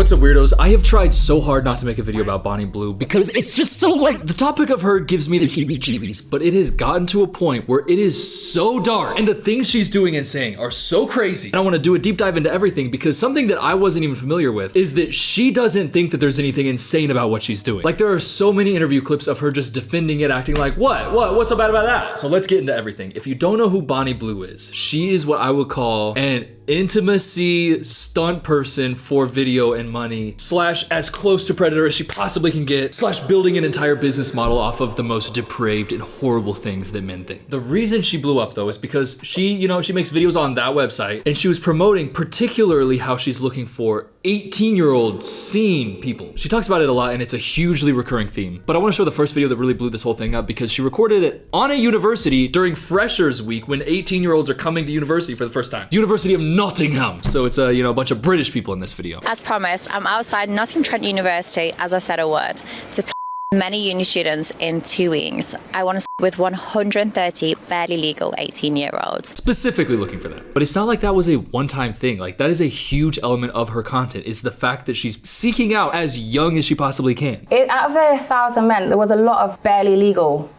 what's up, weirdos? I have tried so hard not to make a video about Bonnie Blue because it's just so like, the topic of her gives me the heebie-jeebies, but it has gotten to a point where it is so dark and the things she's doing and saying are so crazy. And I want to do a deep dive into everything because something that I wasn't even familiar with is that she doesn't think that there's anything insane about what she's doing. Like, there are so many interview clips of her just defending it, acting like, what's so bad about that? So let's get into everything. If you don't know who Bonnie Blue is, she is what I would call an intimacy stunt person for video and money, slash as close to Predator as she possibly can get, slash building an entire business model off of the most depraved and horrible things that men think. The reason she blew up though is because she makes videos on that website and she was promoting particularly how she's looking for 18-year-old scene people. She talks about it a lot and it's a hugely recurring theme. But I want to show the first video that really blew this whole thing up because she recorded it on a university during Freshers Week when 18-year-olds are coming to university for the first time. The University of Nottingham. So it's a bunch of British people in this video. As promised, I'm outside Nottingham Trent University, as I said I would, to many uni students in 2 weeks. I want to sit with 130 barely legal 18-year-olds. Specifically looking for that. But it's not like that was a one-time thing. Like, that is a huge element of her content, is the fact that she's seeking out as young as she possibly can. Out of the 1,000 men, there was a lot of barely legal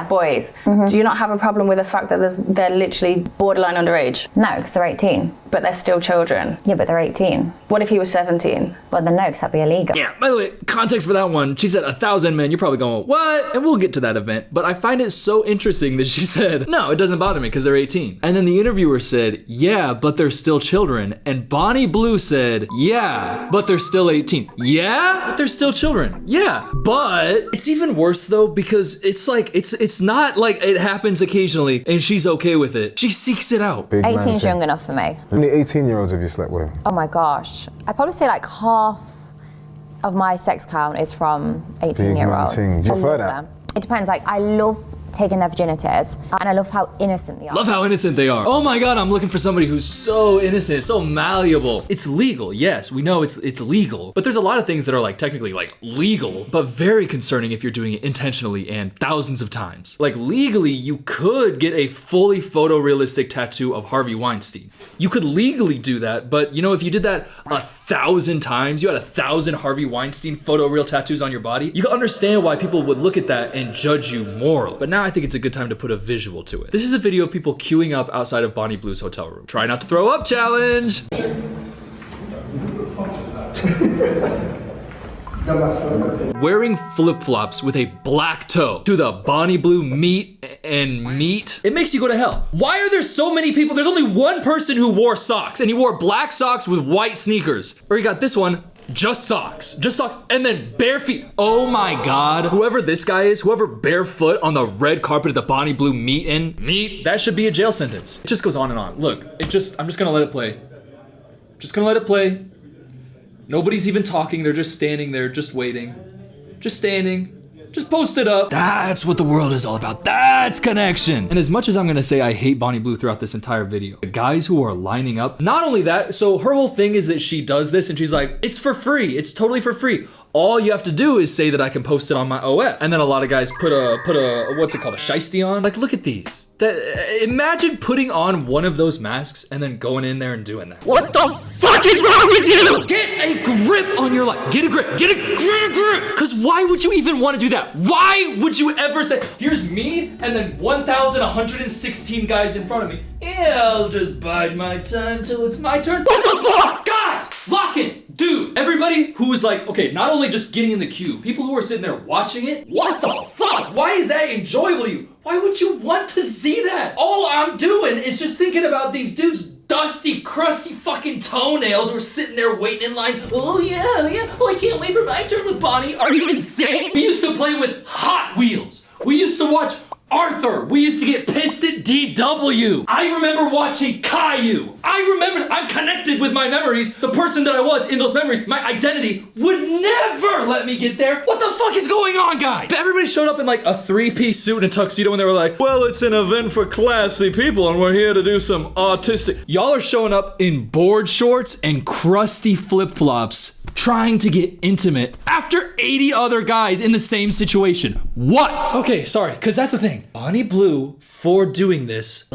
boys. Do you not have a problem with the fact that they're literally borderline underage? No, because they're 18. But they're still children. Yeah, but they're 18. What if he was 17? Well, then no, because that'd be illegal. Yeah, by the way, context for that one, she said 1,000 men, you're probably going, what? And we'll get to that event. But I find it so interesting that she said, no, it doesn't bother me because they're 18. And then the interviewer said, yeah, but they're still children. And Bonnie Blue said, yeah, but they're still 18. Yeah, but they're still children. Yeah, but it's even worse though, because it's like, it's not like it happens occasionally and she's okay with it. She seeks it out. 18's young enough for me. How many 18-year-olds have you slept with? Oh my gosh. I'd probably say like half of my sex count is from 18-year-olds. Do you prefer that? It depends. Like, I love taking their virginities and I love how innocent they are. Love how innocent they are. Oh my God, I'm looking for somebody who's so innocent, so malleable. It's legal, yes, we know it's legal, but there's a lot of things that are like technically like legal, but very concerning if you're doing it intentionally and thousands of times. Like legally, you could get a fully photorealistic tattoo of Harvey Weinstein. You could legally do that, but if you did that 1,000 times, you had 1,000 Harvey Weinstein photoreal tattoos on your body, you can understand why people would look at that and judge you morally. But now I think it's a good time to put a visual to it. This is a video of people queuing up outside of Bonnie Blue's hotel room. Try not to throw up challenge. Wearing flip-flops with a black toe to the Bonnie Blue meet. It makes you go to hell. Why are there so many people? There's only one person who wore socks and he wore black socks with white sneakers. Or you got this one, just socks, and then bare feet. Oh my God. Whoever this guy is, whoever barefoot on the red carpet at the Bonnie Blue meet, that should be a jail sentence. It just goes on and on. Look, I'm just gonna let it play. Just gonna let it play. Nobody's even talking, they're just standing there, just waiting. Just standing. Just post it up. That's what the world is all about. That's connection. And as much as I'm gonna say I hate Bonnie Blue throughout this entire video, the guys who are lining up, not only that, so her whole thing is that she does this and she's like, it's for free. It's totally for free. All you have to do is say that I can post it on my OF. And then a lot of guys put a what's it called, a shiesty on? Like, look at these. Imagine putting on one of those masks and then going in there and doing that. What the fuck is wrong with you? Get a grip on your life. Get a grip. Because why would you even want to do that? Why would you ever say, here's me and then 1,116 guys in front of me. Yeah, I'll just bide my time till it's my turn. What the fuck? Guys, lock in. Dude, everybody who's like, okay, not only just getting in the queue, people who are sitting there watching it, what the fuck? Why is that enjoyable to you? Why would you want to see that? All I'm doing is just thinking about these dudes' dusty, crusty fucking toenails who are sitting there waiting in line. Oh yeah. Well, I can't wait for my turn with Bonnie. Are you insane? We used to play with Hot Wheels. We used to watch Arthur. We used to get pissed at DW. I remember watching Caillou. I'm connected with my memories. The person that I was in those memories, my identity would never let me get there. What the fuck is going on, guys? Everybody showed up in like a 3-piece suit and a tuxedo and they were like, well, it's an event for classy people and we're here to do some autistic. Y'all are showing up in board shorts and crusty flip-flops trying to get intimate after 80 other guys in the same situation. What? Okay, sorry, because that's the thing. Bonnie Blue, for doing this.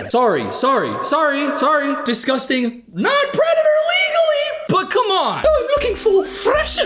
Sorry. Disgusting. Non-predator legally. But come on. I'm looking for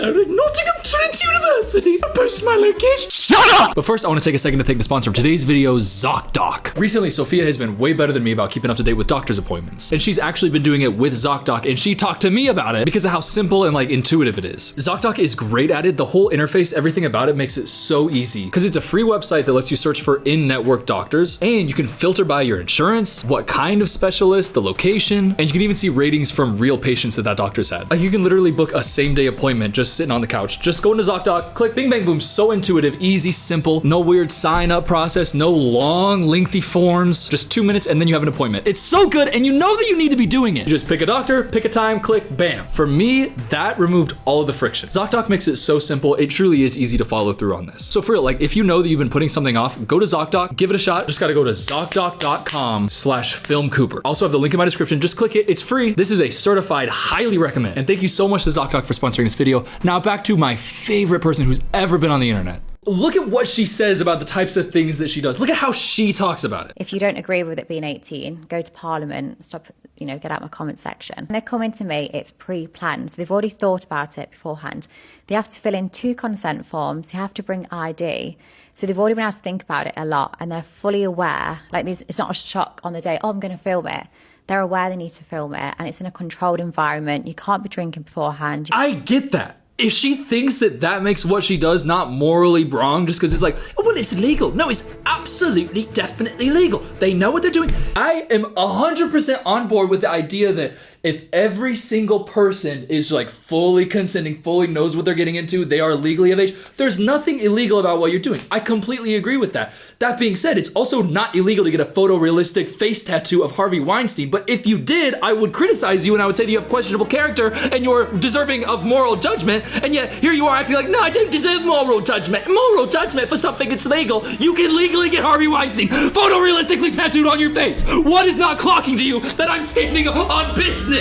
here at Nottingham Trent University. I'll post my location. Shut up! But first, I want to take a second to thank the sponsor of today's video, ZocDoc. Recently, Sophia has been way better than me about keeping up to date with doctor's appointments. And she's actually been doing it with ZocDoc, and she talked to me about it because of how simple and like intuitive it is. ZocDoc is great at it. The whole interface, everything about it makes it so easy because it's a free website that lets you search for in-network doctors, and you can filter by your insurance, what kind of specialist, the location, and you can even see ratings from real patients that doctor's had. Like, you can literally book a same-day appointment just sitting on the couch. Just go into ZocDoc, click, bing, bang, boom. So intuitive, easy, simple, no weird sign-up process, no long, lengthy forms, just 2 minutes and then you have an appointment. It's so good, and you know that you need to be doing it. You just pick a doctor, pick a time, click, bam. For me, that removed all of the friction. ZocDoc makes it so simple. It truly is easy to follow through on this. So for real, like, if you know that you've been putting something off, go to ZocDoc, give it a shot. Just gotta go to ZocDoc.com/filmcooper. Also have the link in my description. Just click it. It's free. This is a certified, highly recommend. And thank you so much to ZocDoc for sponsoring this video. Now back to my favorite person who's ever been on the internet. Look at what she says about the types of things that she does. Look at how she talks about it. If you don't agree with it being 18, go to Parliament, stop, get out my comment section. And they're coming to me, it's pre-planned. So they've already thought about it beforehand. They have to fill in 2 consent forms. They have to bring ID. So they've already been able to think about it a lot, and they're fully aware. Like, it's not a shock on the day, oh, I'm going to film it. They're aware they need to film it, and it's in a controlled environment. You can't be drinking beforehand. I get that. If she thinks that that makes what she does not morally wrong just because it's like, oh, well, it's illegal. No, it's absolutely, definitely legal. They know what they're doing. I am 100% on board with the idea that if every single person is like fully consenting, fully knows what they're getting into, they are legally of age, there's nothing illegal about what you're doing. I completely agree with that. That being said, it's also not illegal to get a photorealistic face tattoo of Harvey Weinstein. But if you did, I would criticize you and I would say that you have questionable character and you're deserving of moral judgment. And yet here you are acting like, no, I don't deserve moral judgment. Moral judgment for something that's legal. You can legally get Harvey Weinstein photorealistically tattooed on your face. What is not clocking to you that I'm standing on business?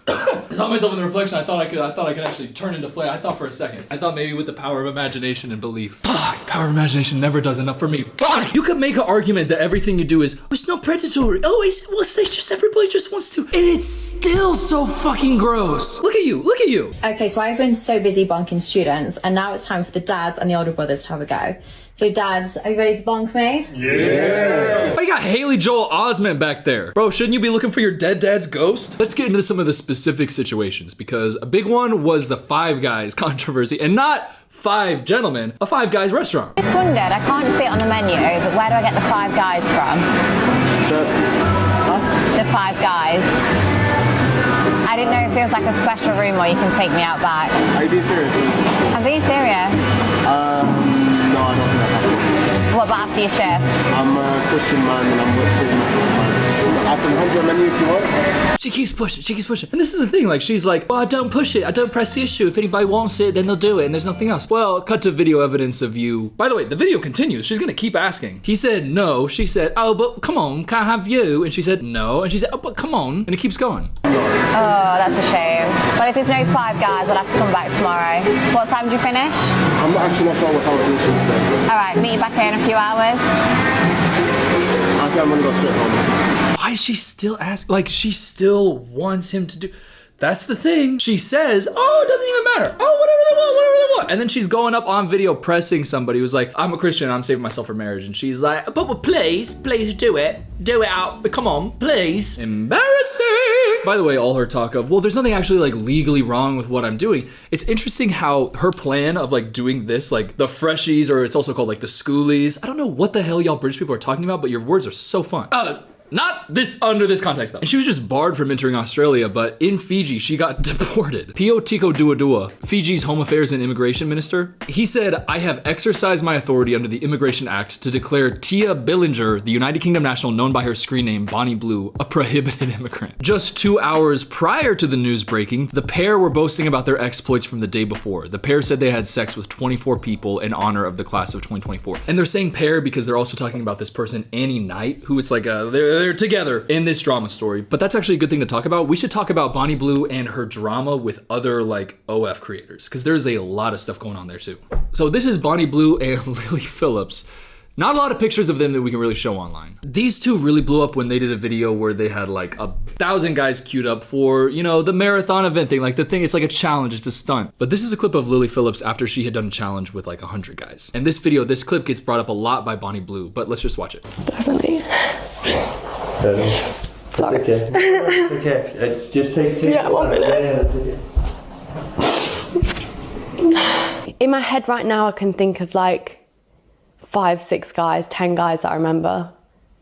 I saw myself in the reflection. I thought I could actually turn into flame. I thought for a second. I thought maybe with the power of imagination and belief. Fuck, the power of imagination never does enough for me. Fine. You could make an argument that everything you do is, oh, it's not predatory. Oh, it's just everybody just wants to. And it's still so fucking gross. Look at you. Look at you. Okay, so I've been so busy bonking students, and now it's time for the dads and the older brothers to have a go. So dads, are you ready to bonk me? Yeah. Oh, you got Haley Joel Osment back there. Bro, shouldn't you be looking for your dead dad's ghost? Let's get into some of the specific situations, because a big one was the Five Guys controversy, and not Five Gentlemen, a Five Guys restaurant. I just wondered, I can't see it on the menu, but where do I get the Five Guys from? The Five Guys. I didn't know if it was like a special room where you can take me out back. Are you being serious? I'm being serious. No, I don't think that's happening. What about after your shift? I'm a Christian man and I'm saving my man. I can hand you a menu if you want. She keeps pushing. And this is the thing, like, she's like, well, I don't push it. I don't press the issue. If anybody wants it, then they'll do it, and there's nothing else. Well, cut to video evidence of you. By the way, the video continues. She's gonna keep asking. He said no. She said, oh, but come on, can I have you? And she said no. And she said, oh, but come on. And it keeps going. Oh, that's a shame. But if there's no Five Guys, I'll have to come back tomorrow. What time do you finish? I'm not actually not sure what time it is today. Alright, meet you back here in a few hours. I think I'm gonna go straight home. Why is she still asking? Like, she still wants him to do. That's the thing. She says, oh, it doesn't even matter. Oh, whatever they want. And then she's going up on video pressing somebody who's like, I'm a Christian, I'm saving myself for marriage. And she's like, but please do it. Do it out. Come on, please. Embarrassing. By the way, all her talk of, well, there's nothing actually like legally wrong with what I'm doing. It's interesting how her plan of like doing this, like the freshies, or it's also called like the schoolies. I don't know what the hell y'all British people are talking about, but your words are so fun. Not this under this context though. And she was just barred from entering Australia, but in Fiji, she got deported. Pio Tiko Duadua, Fiji's Home Affairs and Immigration Minister, he said, I have exercised my authority under the Immigration Act to declare Tia Billinger, the United Kingdom national known by her screen name Bonnie Blue, a prohibited immigrant. Just 2 hours prior to the news breaking, the pair were boasting about their exploits from the day before. The pair said they had sex with 24 people in honor of the class of 2024. And they're saying pair because they're also talking about this person, Annie Knight, who it's like they're together in this drama story. But that's actually a good thing to talk about. We should talk about Bonnie Blue and her drama with other like OF creators, because there's a lot of stuff going on there too. So this is Bonnie Blue and Lily Phillips. Not a lot of pictures of them that we can really show online. These two really blew up when they did a video where they had like 1,000 guys queued up for, you know, the marathon event thing. Like the thing, it's like a challenge, it's a stunt. But this is a clip of Lily Phillips after she had done a challenge with like 100 guys. And this video, this clip gets brought up a lot by Bonnie Blue, but let's just watch it. Definitely. Sorry. Okay. Okay. Just take. Yeah, 1 minute. In my head right now, I can think of like 5, 6 guys, 10 guys that I remember,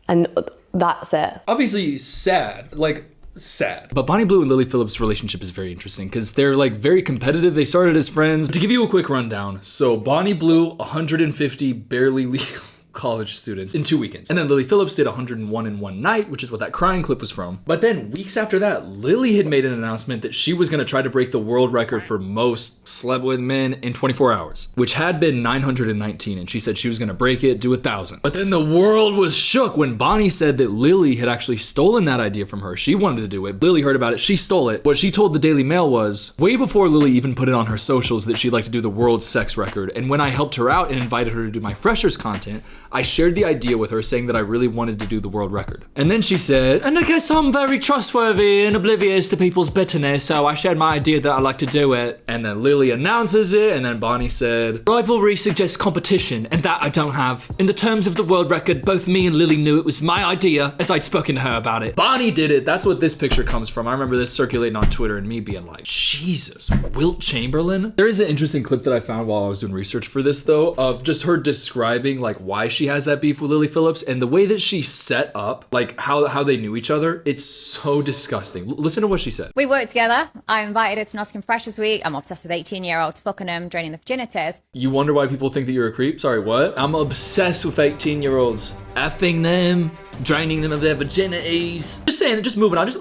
and that's it. Obviously sad, like sad. But Bonnie Blue and Lily Phillips' relationship is very interesting because they're like very competitive. They started as friends. To give you a quick rundown, so Bonnie Blue, 150 barely legal college students in 2 weekends. And then Lily Phillips did 101 in one night, which is what that crying clip was from. But then weeks after that, Lily had made an announcement that she was gonna try to break the world record for most slept with men in 24 hours, which had been 919. And she said she was gonna break it, do 1,000. But then the world was shook when Bonnie said that Lily had actually stolen that idea from her. She wanted to do it. Lily heard about it, she stole it. What she told the Daily Mail was, way before Lily even put it on her socials, that she'd like to do the world sex record. And when I helped her out and invited her to do my freshers content, I shared the idea with her, saying that I really wanted to do the world record. And then she said, and I guess I'm very trustworthy and oblivious to people's bitterness, so I shared my idea that I'd like to do it. And then Lily announces it, and then Bonnie said, rivalry suggests competition, and that I don't have. In the terms of the world record, both me and Lily knew it was my idea, as I'd spoken to her about it. Bonnie did it. That's what this picture comes from. I remember this circulating on Twitter and me being like, Jesus, Wilt Chamberlain? There is an interesting clip that I found while I was doing research for this, though, of just her describing like why she has that beef with Lily Phillips and the way that she set up, like how they knew each other. It's so disgusting. Listen to what she said. We worked together. I invited her to Nottingham Freshers Week. I'm obsessed with 18-year-olds, fucking them, draining their virginities. You wonder why people think that you're a creep? Sorry, what? I'm obsessed with 18-year-olds. Effing them, draining them of their virginities. Just saying it, just moving on, just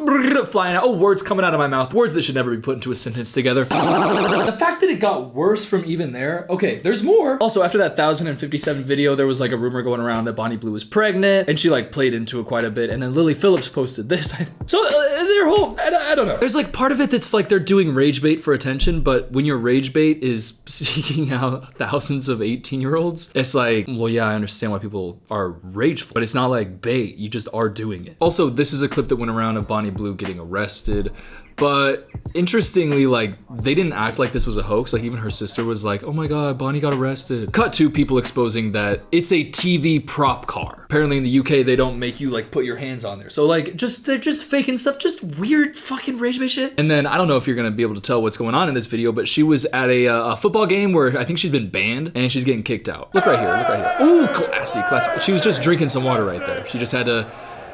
flying out. Oh, words coming out of my mouth. Words that should never be put into a sentence together. The fact that it got worse from even there. Okay, there's more. Also, after that 1,057 video, there was like a rumor going around that Bonnie Blue was pregnant, and she like played into it quite a bit. And then Lily Phillips posted this. So their whole, I don't know. There's like part of it that's like they're doing rage bait for attention, but when your rage bait is seeking out thousands of 18-year-olds, it's like, well, yeah, I understand why people are rageful, but it's not like bait. You just are doing it. Also, this is a clip that went around of Bonnie Blue getting arrested. But interestingly, like, they didn't act like this was a hoax. Like, even her sister was like, oh my God, Bonnie got arrested. Cut to people exposing that it's a TV prop car. Apparently in the UK, they don't make you like put your hands on there. So like, they're just faking stuff, just weird fucking rage bait shit. And then I don't know if you're gonna be able to tell what's going on in this video, but she was at a football game where I think she's been banned and she's getting kicked out. Look right here, look right here. Ooh, classy, classy. She was just drinking some water right there. She just had to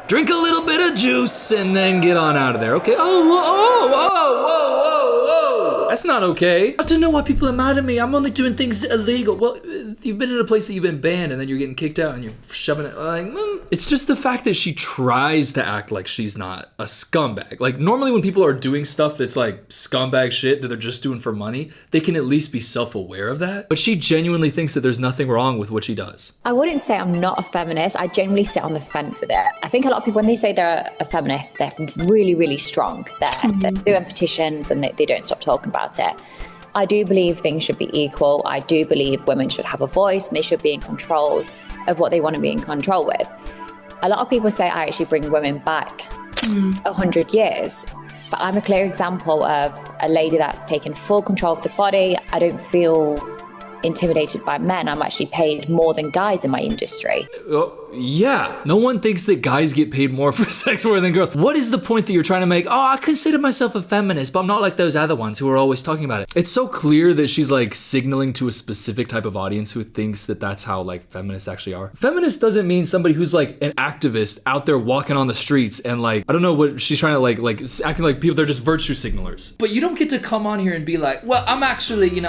drink a little bit of juice and then get on out of there. Okay. Whoa. That's not okay. I don't know why people are mad at me. I'm only doing things illegal. Well, you've been in a place that you've been banned and then you're getting kicked out and you're shoving it like, It's just the fact that she tries to act like she's not a scumbag. Like normally when people are doing stuff that's like scumbag shit that they're just doing for money, they can at least be self-aware of that. But she genuinely thinks that there's nothing wrong with what she does. I wouldn't say I'm not a feminist. I genuinely sit on the fence with it. I think a lot of people, when they say they're a feminist, they're really, really strong. They're doing petitions and they don't stop talking about it. I do believe things should be equal. I do believe women should have a voice and they should be in control of what they want to be in control with. A lot of people say I actually bring women back 100 years. But I'm a clear example of a lady that's taken full control of the body. I don't feel intimidated by men. I'm actually paid more than guys in my industry. Yeah, no one thinks that guys get paid more for sex more than girls. What is the point that you're trying to make? Oh, I consider myself a feminist, but I'm not like those other ones who are always talking about it. It's so clear that she's like signaling to a specific type of audience who thinks that that's how like feminists actually are. Feminist doesn't mean somebody who's like an activist out there walking on the streets and like, I don't know what she's trying to like acting like people, they're just virtue signalers. But you don't get to come on here and be like, well, I'm actually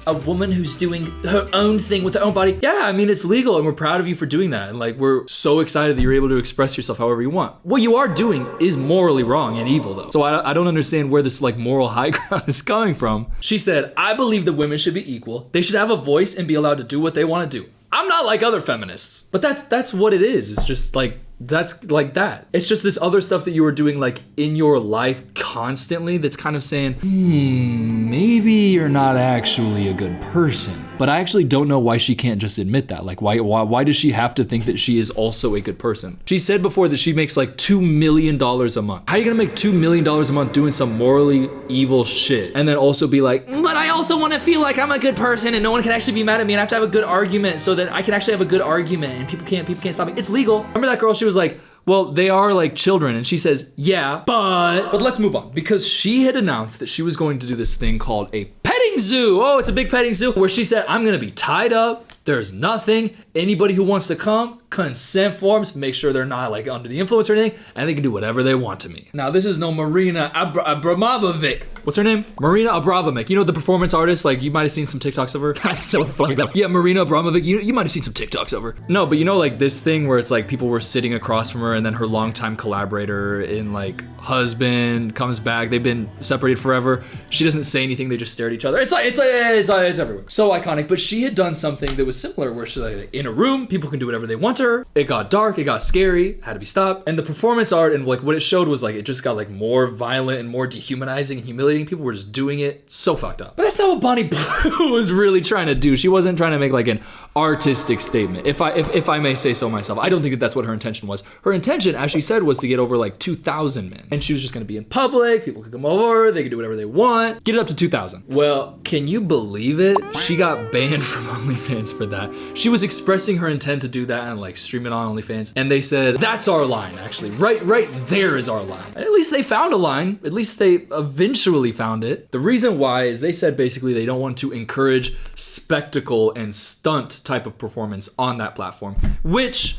a woman who's doing her own thing with her own body. Yeah, I mean, it's legal and we're proud of you for doing that. Like, we're so excited that you're able to express yourself however you want. What you are doing is morally wrong and evil, though. So I don't understand where this like moral high ground is coming from. She said, I believe that women should be equal. They should have a voice and be allowed to do what they want to do. I'm not like other feminists, but that's what it is. It's just like, that's like that. It's just this other stuff that you were doing like in your life constantly that's kind of saying, maybe you're not actually a good person. But I actually don't know why she can't just admit that. Like, why does she have to think that she is also a good person? She said before that she makes like $2 million a month. How are you gonna make $2 million a month doing some morally evil shit and then also be like, but I also want to feel like I'm a good person and no one can actually be mad at me and I have to have a good argument so that I can actually have a good argument and people can't stop me. It's legal. Remember that girl? She was like, well, they are like children. And she says, yeah, but let's move on, because she had announced that she was going to do this thing called a petting zoo. Oh, it's a big petting zoo where she said, I'm going to be tied up. There's nothing. Anybody who wants to come, consent forms, make sure they're not like under the influence or anything, and they can do whatever they want to me. Now, this is no Marina Abramovic. What's her name? Marina Abramovic. You know, the performance artist? Like, you might have seen some TikToks of her. That's so funny. Yeah, Marina Abramovic. You might have seen some TikToks of her. No, but you know, like this thing where it's like people were sitting across from her and then her longtime collaborator in like husband comes back. They've been separated forever. She doesn't say anything. They just stare at each other. It's everywhere. So iconic. But she had done something that was similar where she's like in a room, people can do whatever they want to her. It got dark, it got scary, had to be stopped. And the performance art and like what it showed was like it just got like more violent and more dehumanizing and humiliating. People were just doing it so fucked up. But that's not what Bonnie Blue was really trying to do. She wasn't trying to make like an artistic statement. If I may say so myself, I don't think that that's what her intention was. Her intention, as she said, was to get over like 2,000 men. And she was just gonna be in public, people could come over, they could do whatever they want, get it up to 2,000. Well, can you believe it? She got banned from OnlyFans for that. She was expressing her intent to do that and like stream it on OnlyFans. And they said, that's our line, actually. Right there is our line. And at least they found a line. At least they eventually found it. The reason why is they said basically they don't want to encourage spectacle and stunt type of performance on that platform, which,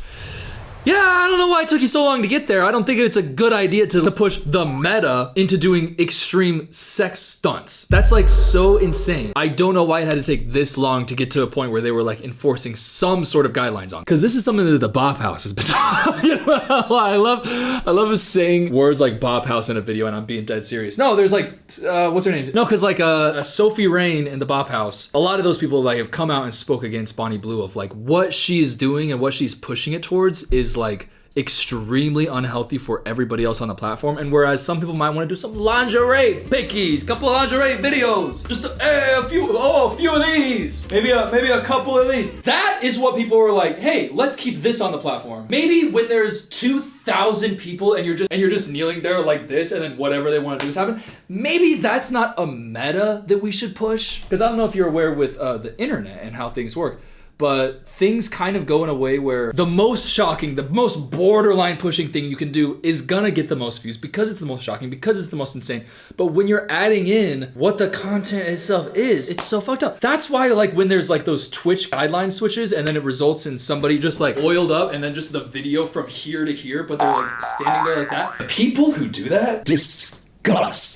yeah, I don't know why it took you so long to get there. I don't think it's a good idea to push the meta into doing extreme sex stunts. That's like so insane. I don't know why it had to take this long to get to a point where they were like enforcing some sort of guidelines on. Because this is something that the Bop House has been talking about. I love saying words like Bop House in a video and I'm being dead serious. No, there's like, what's her name? No, because like Sophie Rain in the Bop House, a lot of those people like have come out and spoke against Bonnie Blue of like what she's doing and what she's pushing it towards is like extremely unhealthy for everybody else on the platform. And whereas some people might want to do some lingerie pickies, couple of lingerie videos, just a few of these, maybe a couple of these. That is what people were like, hey, let's keep this on the platform. Maybe when there's 2,000 people and you're just kneeling there like this and then whatever they want to do is happen, maybe that's not a meta that we should push. Because I don't know if you're aware with the internet and how things work, but things kind of go in a way where the most shocking, the most borderline pushing thing you can do is gonna get the most views because it's the most shocking, because it's the most insane. But when you're adding in what the content itself is, it's so fucked up. That's why like when there's like those Twitch guideline switches and then it results in somebody just like oiled up and then just the video from here to here, but they're like standing there like that. People who do that, disgust.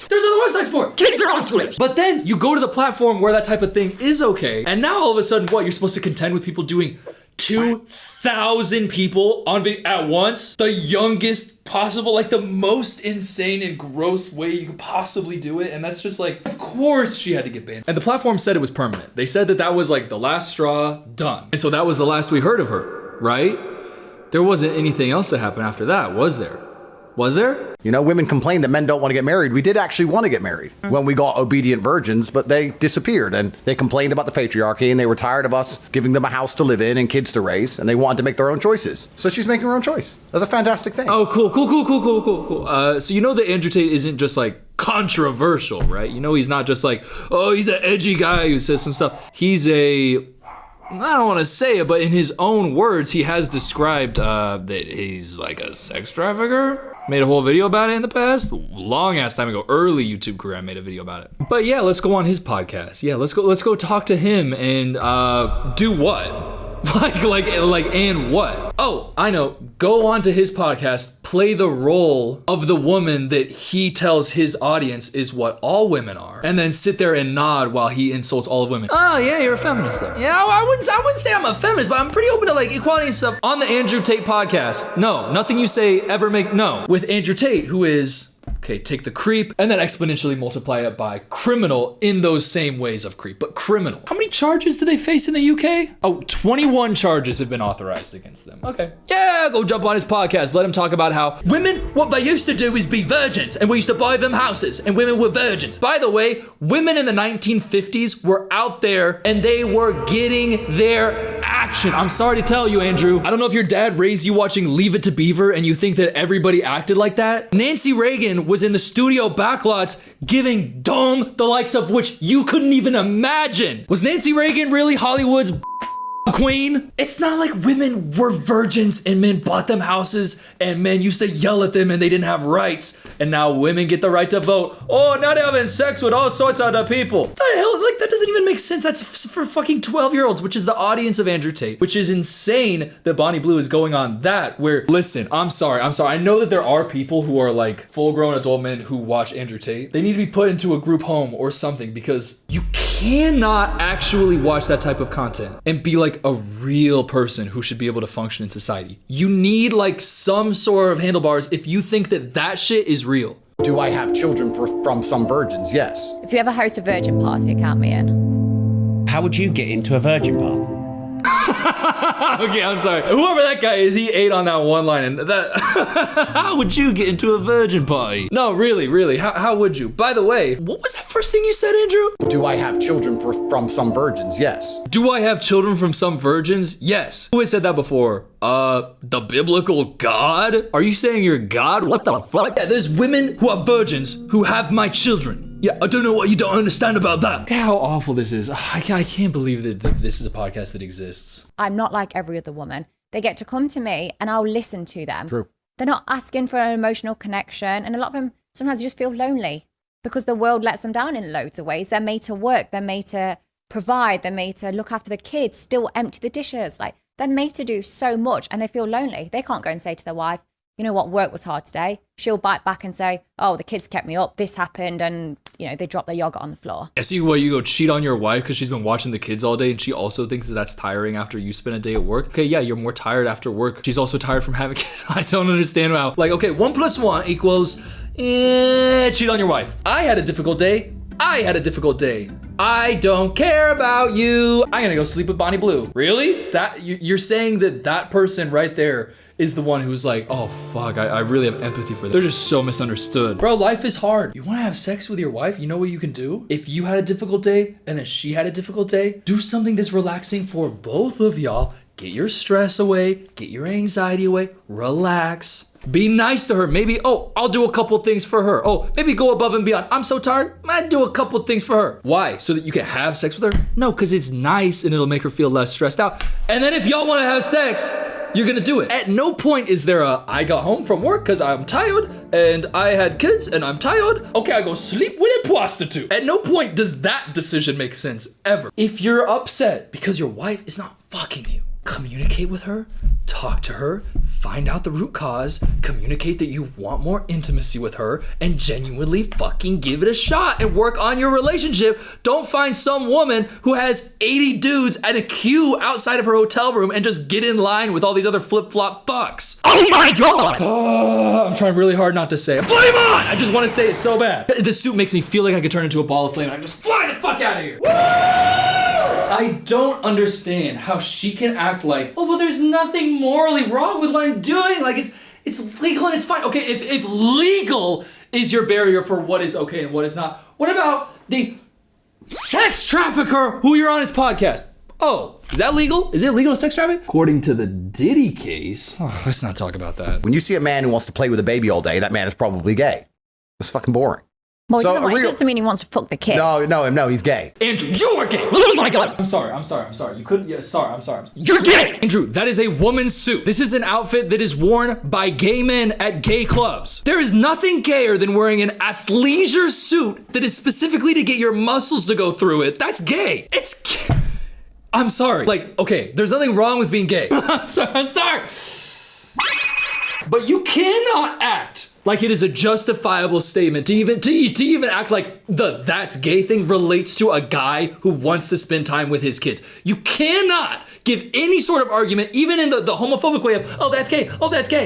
There's other websites for it. Kids are on Twitch. But then you go to the platform where that type of thing is okay. And now all of a sudden, what? You're supposed to contend with people doing 2,000 people on video at once? The youngest possible, like the most insane and gross way you could possibly do it. And that's just like, of course she had to get banned. And the platform said it was permanent. They said that that was like the last straw, done. And so that was the last we heard of her, right? There wasn't anything else that happened after that, was there? Was there? You know, women complain that men don't want to get married. We did actually want to get married when we got obedient virgins, but they disappeared and they complained about the patriarchy and they were tired of us giving them a house to live in and kids to raise, and they wanted to make their own choices. So she's making her own choice. That's a fantastic thing. Oh, cool. So you know that Andrew Tate isn't just like controversial, right? You know, he's not just like, oh, he's an edgy guy who says some stuff. He's I don't want to say it, but in his own words, he has described that he's like a sex trafficker. Made a whole video about it in the past, long ass time ago. Early YouTube career, I made a video about it. But yeah, let's go on his podcast. Yeah, let's go talk to him and do what? Like, and what? Oh, I know. Go on to his podcast, play the role of the woman that he tells his audience is what all women are, and then sit there and nod while he insults all of women. Oh yeah, you're a feminist though. Yeah, I wouldn't say I'm a feminist, but I'm pretty open to like equality and stuff. On the Andrew Tate podcast. No, nothing you say ever no. With Andrew Tate, who is Okay, take the creep and then exponentially multiply it by criminal in those same ways of creep, but criminal. How many charges do they face in the UK? Oh, 21 charges have been authorized against them. Okay. Yeah, go jump on his podcast. Let him talk about how women, what they used to do is be virgins, and we used to buy them houses, and women were virgins. By the way, women in the 1950s were out there and they were getting their action. I'm sorry to tell you, Andrew. I don't know if your dad raised you watching Leave It to Beaver and you think that everybody acted like that. Nancy Reagan was in the studio backlots giving dome the likes of which you couldn't even imagine. Was Nancy Reagan really Hollywood's queen? It's not like women were virgins and men bought them houses and men used to yell at them and they didn't have rights, and now women get the right to vote. Oh, now they're having sex with all sorts of other people. What the hell? Like, that doesn't even make sense. That's for fucking 12-year-olds, which is the audience of Andrew Tate, which is insane that Bonnie Blue is going on that, where, listen, I'm sorry. I know that there are people who are like full-grown adult men who watch Andrew Tate. They need to be put into a group home or something, because you cannot actually watch that type of content and be like a real person who should be able to function in society. You need like some sort of handlebars if you think that that shit is real. Do I have children from some virgins? Yes. If you ever host a virgin party, count me in. How would you get into a virgin party? Okay, I'm sorry. Whoever that guy is, he ate on that one line, and that. How would you get into a virgin party? No, really. How would you? By the way, what was that first thing you said, Andrew? Do I have children from some virgins? Yes. Do I have children from some virgins? Yes. Who has said that before? The biblical God? Are you saying you're God? What the fuck? Yeah, there's women who are virgins who have my children. Yeah, I don't know what you don't understand about that. Look how awful this is. I can't believe that this is a podcast that exists. I'm not like every other woman. They get to come to me and I'll listen to them. True. They're not asking for an emotional connection. And a lot of them sometimes just feel lonely because the world lets them down in loads of ways. They're made to work. They're made to provide. They're made to look after the kids, still empty the dishes. Like, they're made to do so much and they feel lonely. They can't go and say to their wife, you know what, work was hard today. She'll bite back and say, oh, the kids kept me up, this happened, and, you know, they dropped their yogurt on the floor. I see why you go cheat on your wife because she's been watching the kids all day and she also thinks that that's tiring after you spend a day at work. Okay, yeah, you're more tired after work. She's also tired from having kids. I don't understand how, like, okay, 1 + 1 equals, cheat on your wife. I had a difficult day. I don't care about you. I'm gonna go sleep with Bonnie Blue. Really? That you're saying that person right there is the one who's like, oh fuck, I really have empathy for them. They're just so misunderstood. Bro, life is hard. You wanna have sex with your wife? You know what you can do? If you had a difficult day and then she had a difficult day, do something that's relaxing for both of y'all. Get your stress away, get your anxiety away, relax. Be nice to her. Maybe, oh, I'll do a couple things for her. Oh, maybe go above and beyond. I'm so tired, I'd do a couple things for her. Why? So that you can have sex with her? No, because it's nice and it'll make her feel less stressed out. And then if y'all want to have sex, you're gonna do it. At no point is there I got home from work because I'm tired and I had kids and I'm tired. Okay, I go sleep with a prostitute. At no point does that decision make sense, ever. If you're upset because your wife is not fucking you, communicate with her, talk to her, find out the root cause, communicate that you want more intimacy with her, and genuinely fucking give it a shot and work on your relationship. Don't find some woman who has 80 dudes at a queue outside of her hotel room and just get in line with all these other flip-flop fucks. Oh my god! I'm trying really hard not to say it. Flame on! I just want to say it so bad. The suit makes me feel like I could turn into a ball of flame and I can just fly the fuck out of here. I don't understand how she can act like, oh, well, there's nothing morally wrong with what I'm doing. Like, it's legal and it's fine. Okay, if legal is your barrier for what is okay and what is not, what about the sex trafficker who you're on his podcast? Oh, is that legal? Is it legal to sex traffic? According to the Diddy case, let's not talk about that. When you see a man who wants to play with a baby all day, that man is probably gay. It's fucking boring. Well, it doesn't mean he wants to fuck the kid. No, he's gay. Andrew, you're gay. Oh my god. I'm sorry. You couldn't, I'm sorry. You're gay. Andrew, that is a woman's suit. This is an outfit that is worn by gay men at gay clubs. There is nothing gayer than wearing an athleisure suit that is specifically to get your muscles to go through it. That's gay. I'm sorry. Like, okay, there's nothing wrong with being gay. I'm sorry. But you cannot act like it is a justifiable statement to even act like that's gay thing relates to a guy who wants to spend time with his kids. You cannot give any sort of argument, even in the homophobic way of, oh, that's gay.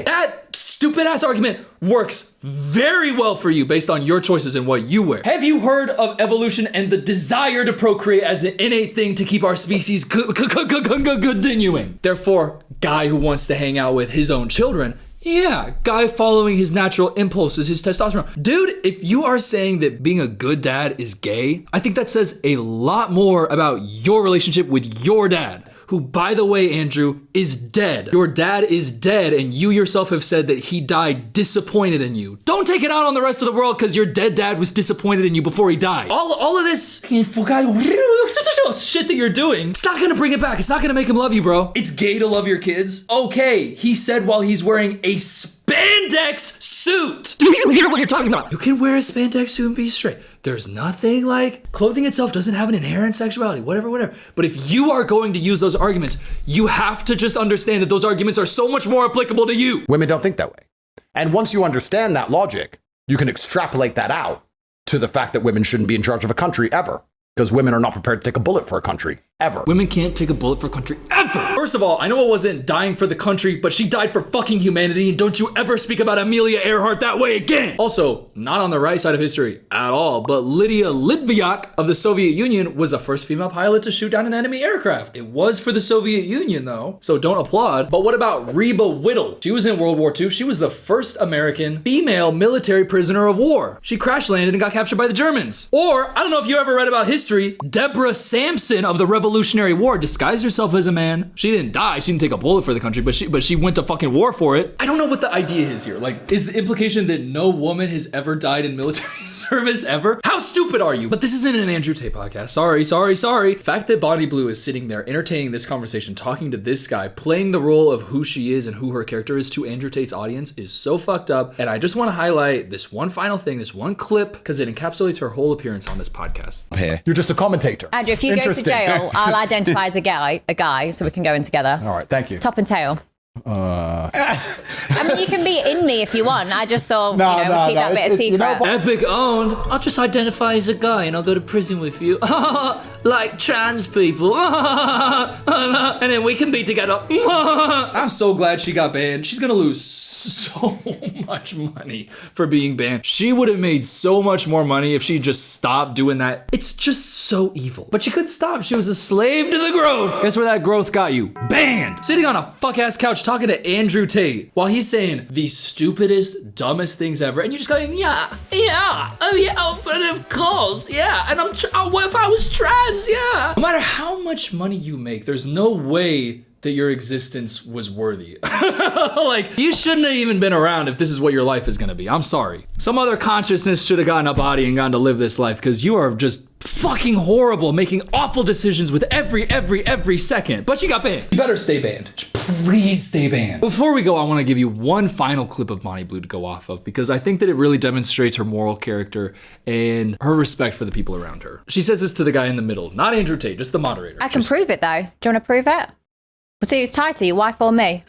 That stupid ass argument works very well for you based on your choices and what you wear. Have you heard of evolution and the desire to procreate as an innate thing to keep our species continuing? Therefore, guy who wants to hang out with his own children, yeah, guy following his natural impulses, his testosterone. Dude, if you are saying that being a good dad is gay, I think that says a lot more about your relationship with your dad, who, by the way, Andrew, is dead. Your dad is dead, and you yourself have said that he died disappointed in you. Don't take it out on the rest of the world because your dead dad was disappointed in you before he died. All of this shit that you're doing, it's not gonna bring it back. It's not gonna make him love you, bro. It's gay to love your kids. Okay, he said while he's wearing a spandex suit. Do you hear what you're talking about? You can wear a spandex suit and be straight. There's nothing like, clothing itself doesn't have an inherent sexuality, whatever. But if you are going to use those arguments, you have to just understand that those arguments are so much more applicable to you. Women don't think that way. And once you understand that logic, you can extrapolate that out to the fact that women shouldn't be in charge of a country ever. Because women are not prepared to take a bullet for a country, ever. Women can't take a bullet for a country, ever! First of all, I know it wasn't dying for the country, but she died for fucking humanity, and don't you ever speak about Amelia Earhart that way again! Also, not on the right side of history at all, but Lydia Litvinyak of the Soviet Union was the first female pilot to shoot down an enemy aircraft. It was for the Soviet Union, though, so don't applaud. But what about Reba Whittle? She was in World War II. She was the first American female military prisoner of war. She crash landed and got captured by the Germans. Or, I don't know if you ever read about history, Deborah Sampson of the Revolutionary War disguised herself as a man. She didn't die. She didn't take a bullet for the country, but she went to fucking war for it. I don't know what the idea is here. Like, is the implication that no woman has ever died in military service ever? How stupid are you? But this isn't an Andrew Tate podcast. Sorry. The fact that Bonnie Blue is sitting there entertaining this conversation, talking to this guy, playing the role of who she is and who her character is to Andrew Tate's audience is so fucked up. And I just want to highlight this one final thing, this one clip, because it encapsulates her whole appearance on this podcast. Here. You're just a commentator. Andrew, if you go to jail, I'll identify as a guy, so we can go in together. All right, thank you. Top and tail. I mean, you can be in me if you want. I just thought, we'd keep that bit a secret. Epic owned. I'll just identify as a guy and I'll go to prison with you. Like trans people. And then we can be together. I'm so glad she got banned. She's gonna lose so much money for being banned. She would have made so much more money if she just stopped doing that. It's just so evil. But she could stop. She was a slave to the growth. Guess where that growth got you? Banned. Sitting on a fuck ass couch talking to Andrew Tate while he's saying the stupidest, dumbest things ever, and you're just going, but of course, and what if I was trans, No matter how much money you make, there's no way that your existence was worthy. Like, you shouldn't have even been around if this is what your life is gonna be. I'm sorry. Some other consciousness should have gotten a body and gotten to live this life, because you are just fucking horrible, making awful decisions with every second. But you got banned. You better stay banned. Please stay banned. Before we go, I want to give you one final clip of Bonnie Blue to go off of, because I think that it really demonstrates her moral character and her respect for the people around her. She says this to the guy in the middle, not Andrew Tate, just the moderator. I can prove it, though. Do you want to prove it? We'll see who's tighter, your wife or me.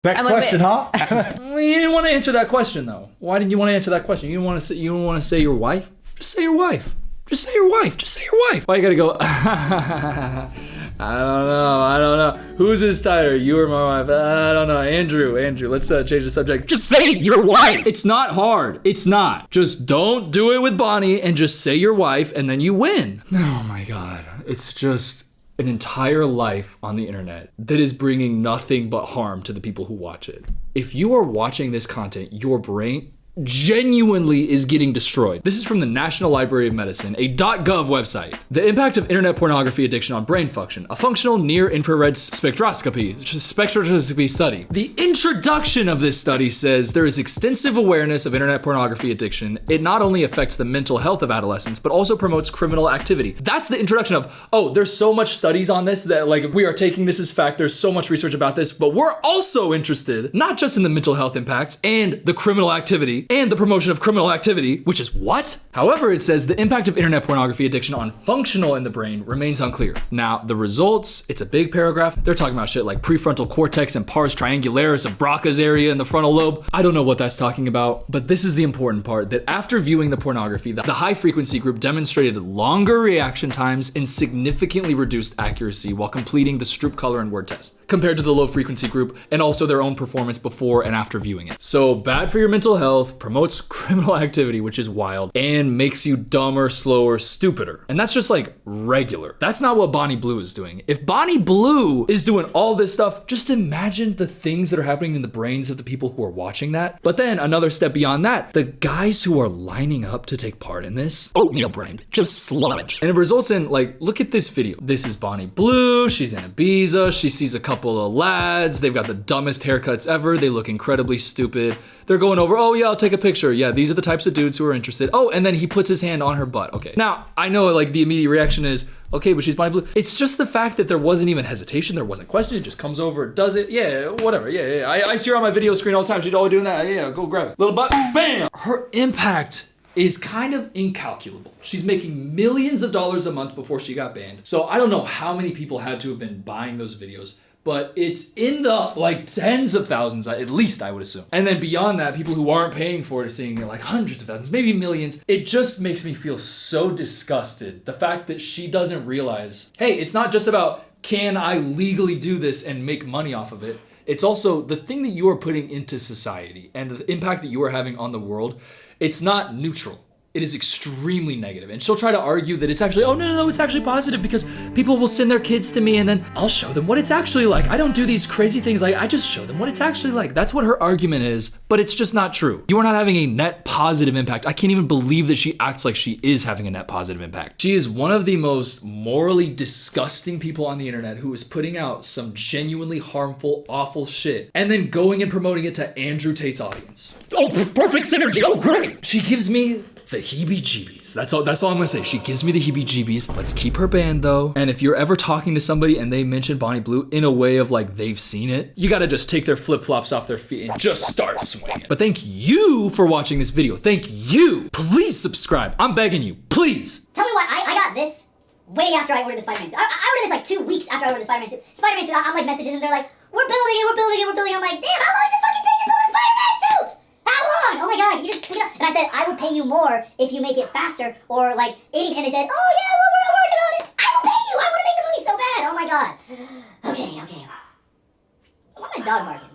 Next question, huh? You didn't want to answer that question, though. Why didn't you want to answer that question? You don't want to say your wife? Just say your wife. Just say your wife. Just say your wife. Why you gotta go? I don't know. Whose is tighter, you or my wife? I don't know. Andrew, let's change the subject. Just say your wife. It's not hard. It's not. Just don't do it with Bonnie and just say your wife and then you win. Oh my God. It's just an entire life on the internet that is bringing nothing but harm to the people who watch it. If you are watching this content, your brain genuinely is getting destroyed. This is from the National Library of Medicine, a .gov website. The impact of internet pornography addiction on brain function, a functional near-infrared spectroscopy study. The introduction of this study says there is extensive awareness of internet pornography addiction. It not only affects the mental health of adolescents, but also promotes criminal activity. That's the introduction of, there's so much studies on this that we are taking this as fact. There's so much research about this, but we're also interested, not just in the mental health impacts and the criminal activity, and the promotion of criminal activity, which is what? However, it says the impact of internet pornography addiction on functional in the brain remains unclear. Now, the results, it's a big paragraph. They're talking about shit like prefrontal cortex and pars triangularis and Broca's area in the frontal lobe. I don't know what that's talking about, but this is the important part, that after viewing the pornography, the high frequency group demonstrated longer reaction times and significantly reduced accuracy while completing the Stroop color and word test compared to the low frequency group, and also their own performance before and after viewing it. So bad for your mental health, promotes criminal activity, which is wild, and makes you dumber, slower, stupider. And that's just like regular. That's not what Bonnie Blue is doing. If Bonnie Blue is doing all this stuff, just imagine the things that are happening in the brains of the people who are watching that. But then another step beyond that, the guys who are lining up to take part in this, oatmeal brain, just sludge. And it results in, like, look at this video. This is Bonnie Blue, she's in Ibiza, she sees a couple of lads, they've got the dumbest haircuts ever, they look incredibly stupid. They're going over, oh yeah, I'll take a picture. Yeah, these are the types of dudes who are interested. Oh, and then he puts his hand on her butt. Okay. Now, I know like the immediate reaction is, okay, but she's Bonnie Blue. It's just the fact that there wasn't even hesitation, there wasn't question, it just comes over, does it, yeah, whatever, yeah. I see her on my video screen all the time, she's always doing that, yeah, go grab it. Little butt, bam! Her impact is kind of incalculable. She's making millions of dollars a month before she got banned. So I don't know how many people had to have been buying those videos, but it's in the like tens of thousands, at least I would assume. And then beyond that, people who aren't paying for it are seeing like hundreds of thousands, maybe millions. It just makes me feel so disgusted. The fact that she doesn't realize, hey, it's not just about can I legally do this and make money off of it. It's also the thing that you are putting into society and the impact that you are having on the world. It's not neutral. It is extremely negative. And she'll try to argue that it's actually, oh no, it's actually positive because people will send their kids to me and then I'll show them what it's actually like. I don't do these crazy things, like I just show them what it's actually like. That's what her argument is, but it's just not true. You are not having a net positive impact. I can't even believe that she acts like she is having a net positive impact. She is one of the most morally disgusting people on the internet who is putting out some genuinely harmful, awful shit and then going and promoting it to Andrew Tate's audience. Oh, perfect synergy. Oh, great. She gives me the heebie-jeebies. That's all I'm gonna say. She gives me the heebie-jeebies. Let's keep her banned though. And if you're ever talking to somebody and they mention Bonnie Blue in a way of like they've seen it, you gotta just take their flip-flops off their feet and just start swinging. But thank you for watching this video. Thank you. Please subscribe. I'm begging you, please. Tell me what, I got this way after I ordered the Spider-Man suit. I ordered this like 2 weeks after I ordered the Spider-Man suit. I'm like messaging them, they're like, we're building it. I'm like, damn, how long does it fucking take to build a Spider-Man suit? How long? Oh my god, you just pick it up. And I said, I will pay you more if you make it faster or like any, and they said, oh yeah, well we're working on it. I will pay you, I want to make the movie so bad. Oh my god. Okay. Why am I dog barking?